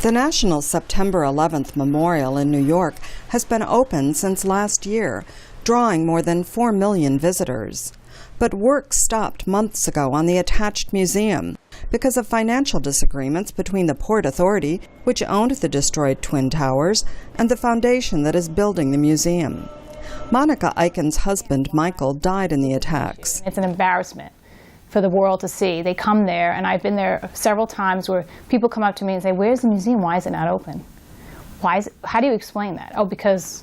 The National September 11th Memorial in New York has been open since last year, drawing more than 4 million visitors. But work stopped months ago on the attached museum because of financial disagreements between the Port Authority, which owned the destroyed Twin Towers, and the foundation that is building the museum. Monica Eichen's husband, Michael, died in the attacks. It's an embarrassment for the world to see. They come there, and I've been there several times where people come up to me and say, "Where's the museum? Why is it not open? How do you explain that?" "Oh, because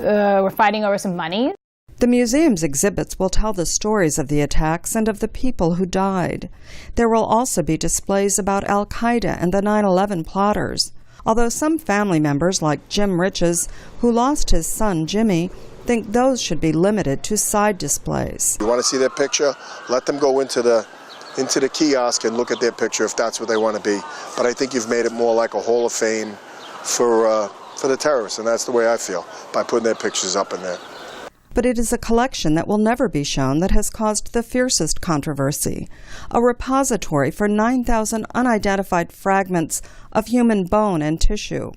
we're fighting over some money." The museum's exhibits will tell the stories of the attacks and of the people who died. There will also be displays about Al-Qaeda and the 9/11 plotters. Although some family members, like Jim Riches, who lost his son Jimmy, think those should be limited to side displays. You want to see their picture? Let them go into the kiosk and look at their picture if that's what they want to be. But I think you've made it more like a Hall of Fame for the terrorists, and that's the way I feel, by putting their pictures up in there. But it is a collection that will never be shown that has caused the fiercest controversy, a repository for 9,000 unidentified fragments of human bone and tissue.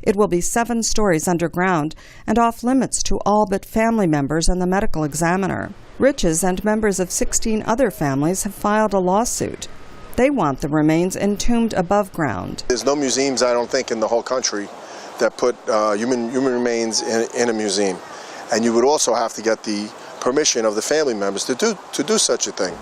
It will be 7 stories underground and off-limits to all but family members and the medical examiner. Riches and members of 16 other families have filed a lawsuit. They want the remains entombed above ground. There's no museums, I don't think, in the whole country that put human remains in a museum. And you would also have to get the permission of the family members to do such a thing.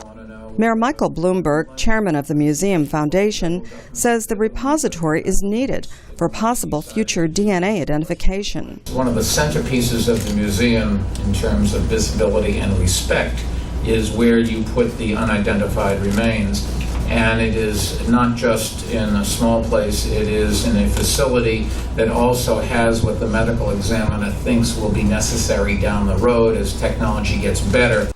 Mayor Michael Bloomberg, chairman of the Museum Foundation, says the repository is needed for possible future DNA identification. One of the centerpieces of the museum in terms of visibility and respect is where you put the unidentified remains. And it is not just in a small place, it is in a facility that also has what the medical examiner thinks will be necessary down the road as technology gets better.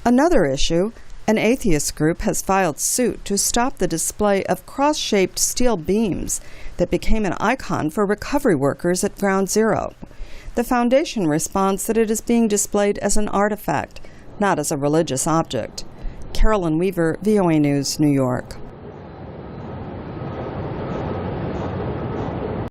Another issue, an atheist group has filed suit to stop the display of cross-shaped steel beams that became an icon for recovery workers at Ground Zero. The foundation responds that it is being displayed as an artifact, not as a religious object. Carolyn Weaver, VOA News, New York.